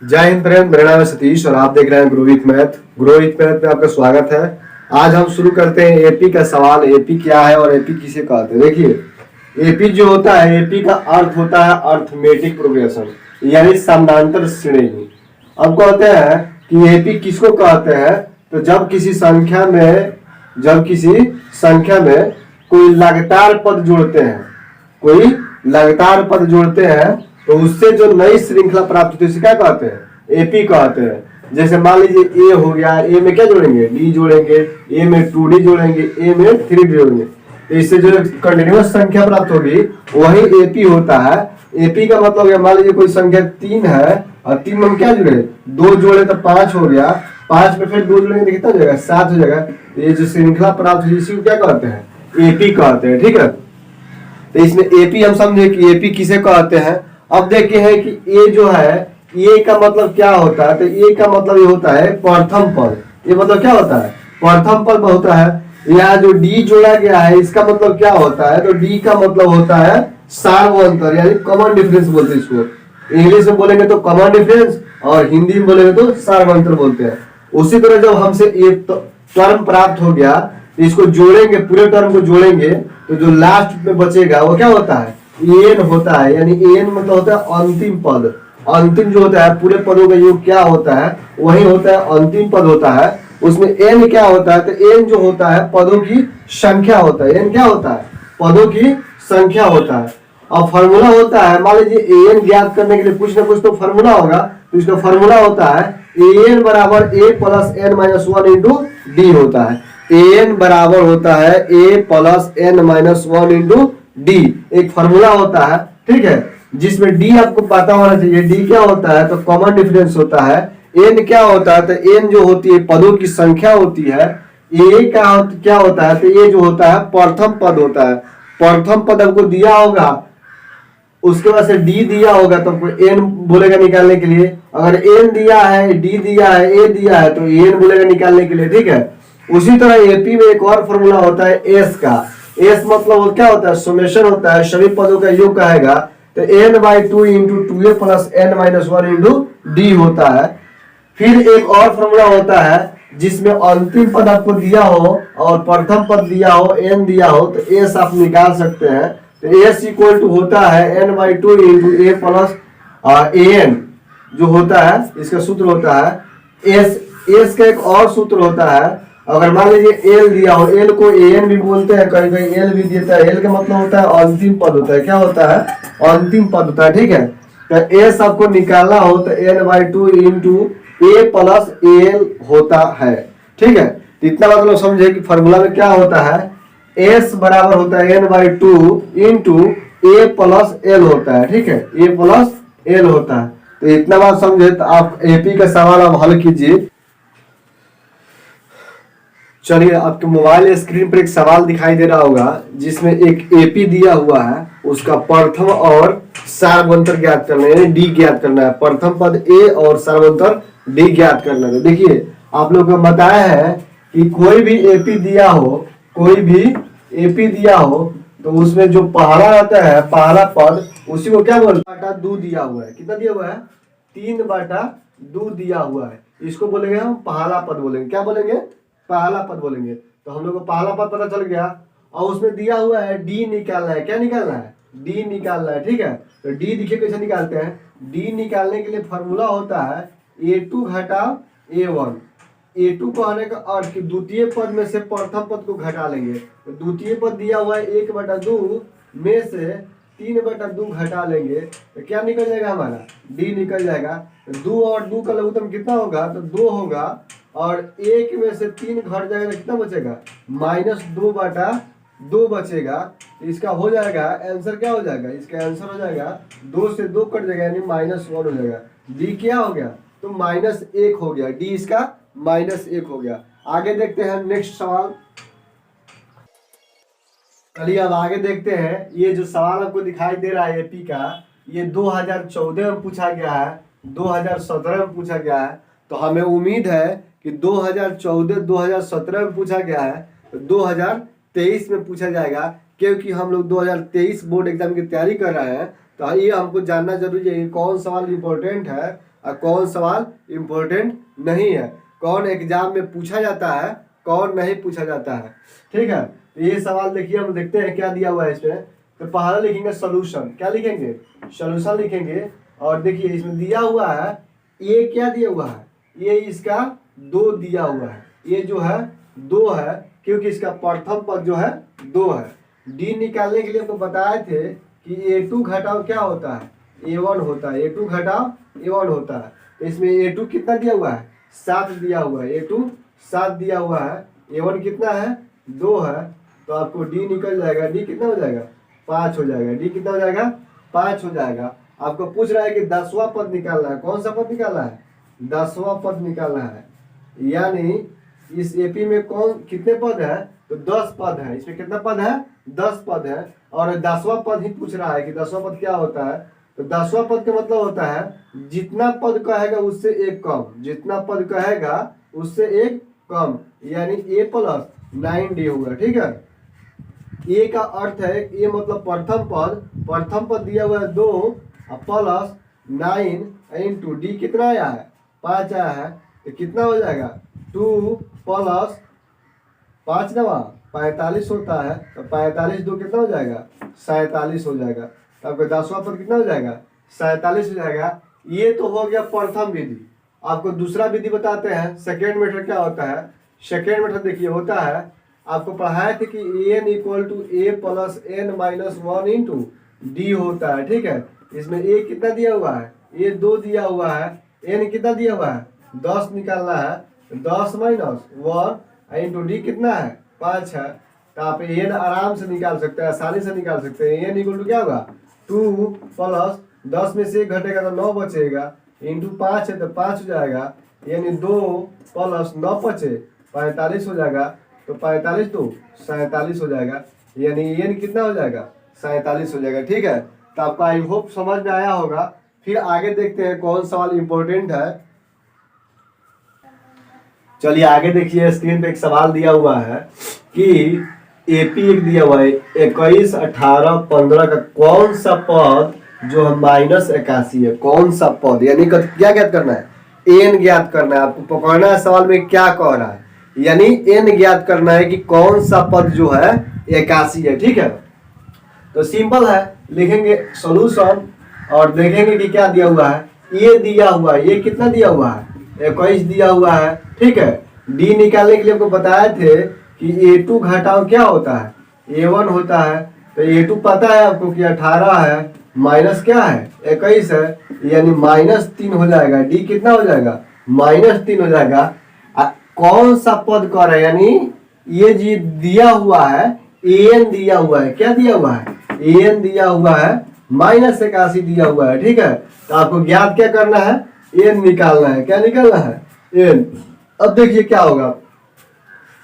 जय हिंद फ्रेंड, मेरा नाम है सतीश और आप देख रहे हैं grow with math. Grow with math में आपका स्वागत है। आज हम शुरू करते हैं एपी का सवाल। एपी क्या है और एपी किसे कहते हैं। देखिए, एपी जो होता है, एपी का अर्थ होता है अर्थमेटिक प्रोग्रेशन, यानी समानांतर श्रेणी। अब कहते हैं कि एपी किसको कहते हैं, तो जब किसी संख्या में कोई लगातार पद जोड़ते हैं तो उससे जो नई श्रृंखला प्राप्त होती है उसे क्या कहते हैं, एपी कहते हैं। जैसे मान लीजिए ए हो गया, ए में क्या जोड़ेंगे, डी जोड़ेंगे, ए में 2d जोड़ेंगे, ए में 3d जोड़ेंगे, तो इससे जो कंटिन्यूअस संख्या प्राप्त होगी वही एपी होता है। एपी का मतलब है, मान लीजिए कोई संख्या 3 है और 3 में हम क्या जुड़े, 2 जोड़े तो 5 हो गया, 5 में फिर 2 जोड़ेंगे तो कितना हो जाएगा, 7 हो जाएगा। तो ये जो श्रृंखला प्राप्त हुई इसी को क्या कहते हैं, एपी कहते हैं। ठीक है, तो इसमें एपी हम समझे कि एपी किसे कहते हैं। अब देखते हैं कि ए जो है, ए का मतलब क्या होता है, तो ए का मतलब ये होता है प्रथम पद। ये मतलब क्या होता है, प्रथम पद होता है। यहाँ जो डी जोड़ा गया है इसका मतलब क्या होता है, तो डी का मतलब होता है सार्वंतर, यानी कॉमन डिफरेंस बोलते हैं इसको। इंग्लिश में बोलेंगे तो कॉमन डिफरेंस और हिंदी में बोलेंगे तो सार्वंतर बोलते हैं। उसी तरह जब हमसे एक टर्म प्राप्त हो गया, इसको जोड़ेंगे, पूरे टर्म को जोड़ेंगे तो जो लास्ट में बचेगा वो क्या होता है, एन होता है। यानी एन मतलब होता है अंतिम पद। अंतिम जो होता है पूरे पदों का योग क्या होता है, वही होता है अंतिम पद होता है। उसमें एन क्या होता है, तो एन जो होता है पदों की संख्या होता है। एन क्या होता है, पदों की संख्या होता है। अब फार्मूला होता है, मान लीजिए एन ज्ञात करने के लिए कुछ ना कुछ तो फार्मूला होगा, तो इसका फार्मूला होता है एन बराबर A plus N minus 1 into D होता है। एन बराबर होता है A plus N minus 1 into D, एक फार्मूला होता है। ठीक है, जिसमें डी आपको पता होना चाहिए। डी क्या होता है, तो कॉमन डिफरेंस होता है। एन क्या होता है, तो एन जो होती है पदों की संख्या होती है। ए का क्या होता है, तो ये जो होता है प्रथम पद होता है। प्रथम पद आपको दिया होगा, उसके बाद से डी दिया होगा तो आपको एन बोलेगा निकालने के लिए। अगर एन दिया है, डी दिया है, ए दिया है तो एन बोलेगा निकालने के लिए। ठीक है, उसी तरह एपी में एक और फॉर्मूला होता है एस का। एस मतलब क्या होता है, सुमेशन होता है, सभी पदों का योग कहेगा। तो n by 2 into 2a plus N minus 1 into D होता है। फिर एक और फॉर्मूला होता है जिसमें अंतिम पद आपको दिया हो और प्रथम पद दिया हो, एन दिया हो, तो एस आप निकाल सकते हैं। तो एस इक्वल टू होता है n by 2 into a plus n जो होता है, इसका सूत्र होता है एस। एस का एक और सूत्र होता है, अगर मान लीजिए एल दिया हो, एल को एन भी बोलते हैं, कहीं कहीं एल भी देता है। एल का मतलब होता है अंतिम पद होता है। क्या होता है, अंतिम पद होता है। ठीक है, तो एस आपको निकालना हो तो n by 2 into a plus l होता है। ठीक है, तो इतना मतलब समझे कि फॉर्मूला में क्या होता है, एस बराबर होता है n by 2 into a plus l होता है। ठीक है, ए प्लस एल होता है। तो इतना बात समझे तो आप एपी का सवाल आप हल कीजिए। चलिए, आपके मोबाइल स्क्रीन पर एक सवाल दिखाई दे रहा होगा जिसमें एक एपी दिया हुआ है, उसका प्रथम और सार्वंतर ज्ञात करना है, डी ज्ञात करना है। प्रथम पद ए और सार्वंतर डी ज्ञात करना है। देखिए, आप लोग को बताया है कि कोई भी एपी दिया हो तो उसमें जो पहला रहता है, पहला पद, उसी को क्या बोलते हैं, 2 दिया हुआ है। कितना दिया हुआ है, 3/2 दिया हुआ है। इसको बोलेंगे हम पहला पद बोलेंगे। क्या बोलेंगे, पहला पद बोलेंगे। तो हम लोग को पहला पद पता चल गया और उसमें दिया हुआ है डी निकालना है। क्या निकालना है, डी निकालना है। ठीक है, तो डी देखिए कैसे निकालते हैं। डी निकालने के लिए फॉर्मूला होता है a2 घटा a1। a2 को आने का अर्थ कि द्वितीय पद में से प्रथम पद को घटा लेंगे। तो द्वितीय पद दिया हुआ है 1/2 में से 3/2 घटा लेंगे तो क्या निकल जाएगा, हमारा डी निकल जाएगा। 2 और 2 का लघुत्तम कितना होगा, तो 2 होगा और 1 में से 3 घट जाएगा तो कितना बचेगा, -2/2 बचेगा। इसका हो जाएगा आंसर, क्या हो जाएगा, इसका आंसर हो जाएगा 2 से 2 कट जाएगा यानी -1 हो जाएगा। डी क्या हो गया, तो -1 हो गया। डी इसका -1 हो गया। आगे देखते हैं नेक्स्ट सवाल। चलिए अब आगे देखते हैं। ये जो सवाल आपको दिखाई दे रहा है एपी का, ये 2014 में पूछा गया है, 2017 में पूछा गया है। तो हमें उम्मीद है कि 2014-2017 में पूछा गया है तो 2023 में पूछा जाएगा, क्योंकि हम लोग 2023 बोर्ड एग्जाम की तैयारी कर रहे हैं। तो ये हमको जानना जरूरी है कि कौन सवाल इम्पोर्टेंट है और कौन सवाल इम्पोर्टेंट नहीं है, कौन एग्जाम में पूछा जाता है, कौन नहीं पूछा जाता है। ठीक है, तो ये सवाल देखिए, हम देखते हैं क्या दिया हुआ है इसमें। तो पहला लिखेंगे सोल्यूशन, क्या लिखेंगे, सोल्यूशन लिखेंगे। और देखिए इसमें दिया हुआ है ये क्या दिया हुआ है, ये इसका 2 दिया हुआ है, ये जो है 2 है, क्योंकि इसका प्रथम पद जो है 2 है। डी निकालने के लिए आपको बताए थे कि a2 घटाओ क्या होता है, a1 होता है, a2 घटाओ a1 होता है। तो इसमें a2 कितना दिया हुआ है, 7 दिया हुआ है, a2 7 दिया हुआ है, a1 कितना है 2 है। तो आपको डी निकल जाएगा, डी कितना हो जाएगा 5 हो जाएगा, डी कितना हो जाएगा 5 हो जाएगा। आपको पूछ रहा है कि 10वां पद निकालना है, कौन सा पद निकालना है, 10वां पद निकालना है। यानी इस एपी में कौन कितने पद है, तो 10 पद है, इसमें कितना पद है 10 पद है। और 10वां पद ही पूछ रहा है कि 10वां पद क्या होता है। तो 10वां पद का मतलब होता है जितना पद कहेगा उससे एक कम, जितना पद कहेगा उससे एक कम, यानी a प्लस 9d होगा। ठीक है, ए का अर्थ है, ए मतलब प्रथम पद दिया हुआ है 2 प्लस 9 इंटू डी कितना आया है 5 आया है, तो कितना हो जाएगा 2 प्लस 5 नवा 45 होता है। तो 45 2 कितना हो जाएगा 47 हो जाएगा। तो आपका 10वां पद कितना हो जाएगा 47 हो जाएगा। ये तो हो गया प्रथम विधि। आपको दूसरा विधि बताते हैं, सेकेंड मेथड क्या होता है। सेकेंड मेथड देखिए होता है, आपको पढ़ाए थे कि n equal to a plus N minus 1 into D होता है। ठीक है, इसमें ए कितना दिया हुआ है, ए 2 दिया हुआ है, एन कितना दिया हुआ है 10 निकालना है, 10 माइनस 1 इंटू डी कितना है 5 है। तो आप एन आराम से निकाल सकते हैं, आसानी से निकाल सकते हैं। एन इक्वल टू क्या होगा 2 प्लस 10 में से 1 घटेगा तो 9 बचेगा, इंटू 5 है तो 5 हो जाएगा, यानी 2 प्लस 9 बचे 45 हो जाएगा। तो 45 2 47 हो जाएगा, यानी एन कितना हो जाएगा 47 हो जाएगा। ठीक है, तो आपका आई होप समझ में आया होगा। फिर आगे देखते हैं कौन सवाल इंपॉर्टेंट है। चलिए आगे देखिए, स्क्रीन पे एक सवाल दिया हुआ है कि एपी एक दिया हुआ है 21 18 15 का कौन सा पद जो है -81 है, कौन सा पद, यानी क्या ज्ञात करना है, एन ज्ञात करना है। आपको पकड़ना है सवाल में क्या कह रहा है, यानी एन ज्ञात करना है कि कौन सा पद जो है 81 है। ठीक है, तो सिंपल है, लिखेंगे सॉल्यूशन और देखेंगे कि क्या दिया हुआ है। ये दिया हुआ है, ये कितना दिया हुआ है 21 दिया हुआ है। ठीक है, डी निकालने के लिए आपको बताए थे कि a2 घटाओ क्या होता है a1 होता है। तो a2 पता है आपको कि 18 है, माइनस क्या है 21 है, यानी -3 हो जाएगा। डी कितना हो जाएगा -3 हो जाएगा। कौन सा पद कर रहा है, यानी ये जी दिया हुआ है एन दिया हुआ है, क्या दिया हुआ है एन दिया हुआ है, -81 दिया हुआ है। ठीक है, तो आपको ज्ञात क्या करना है, एन निकालना है। क्या निकालना है एन। अब देखिए क्या होगा,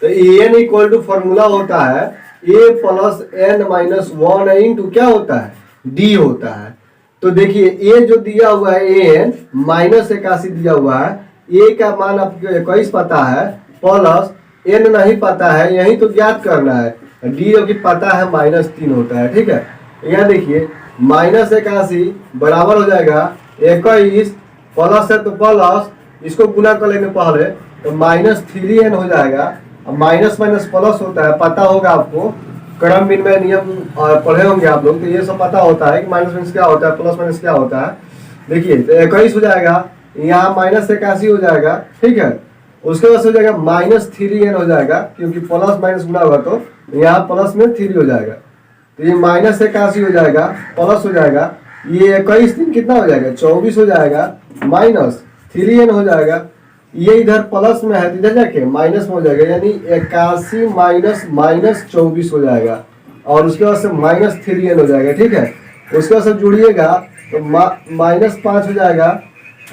तो एन इक्वल टू फॉर्मूला होता है A plus N minus 1 into क्या होता है डी होता है। तो देखिए ए जो दिया हुआ है एन -81 दिया हुआ है, ए का मान आपको 21 पता है, प्लस एन नहीं पता है, यही तो ज्ञात करना है। डी जो कि पता है -3 होता है। ठीक है, यहाँ देखिए -81 बराबर हो जाएगा 21 प्लस है तो प्लस, इसको गुना कर लेंगे पहले तो -3n हो जाएगा। माइनस माइनस प्लस होता है, पता होगा आपको, क्रम विनिमय नियम पढ़े होंगे आप लोग, तो ये सब पता होता है कि माइनस माइनस क्या होता है, प्लस माइनस क्या होता है। देखिए तो 21 हो जाएगा, यहाँ -81 हो जाएगा। ठीक है, उसके बाद हो जाएगा -3n हो जाएगा, क्योंकि प्लस माइनस गुना होगा तो यहाँ प्लस में 3 हो जाएगा। तो ये -81 हो जाएगा, प्लस हो जाएगा, ये 21 दिन कितना हो जाएगा 24 हो जाएगा, -3n हो जाएगा। ये इधर प्लस में है, इधर जाके माइनस में हो जाएगा, यानी 81 माइनस 24 हो जाएगा, और उसके बाद से -3n हो जाएगा। ठीक है, उसके बाद से जुड़िएगा तो -5 हो जाएगा,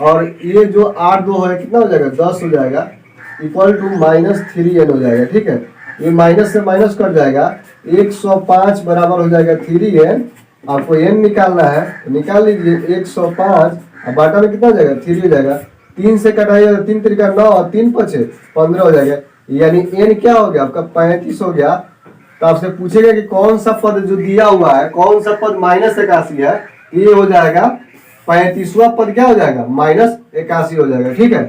और ये जो 8 2 है कितना हो जाएगा 10 हो जाएगा, इक्वल टू -3n हो जाएगा। ठीक है, ये माइनस से माइनस कट जाएगा, 105 बराबर हो जाएगा 3n। आपको n निकालना है तो निकाल लीजिए 105, अब बाटा में कितना हो जाएगा 3 हो जाएगा, 3 से कटाइएगा 3 3 9 और 3 5 15 हो जाएगा, यानी n क्या हो गया आपका 35 हो गया। तो आपसे पूछेगा कि कौन सा पद जो दिया हुआ है, कौन सा पद -81 है, ये हो जाएगा 35वां पद क्या हो जाएगा, -81 हो जाएगा। ठीक है,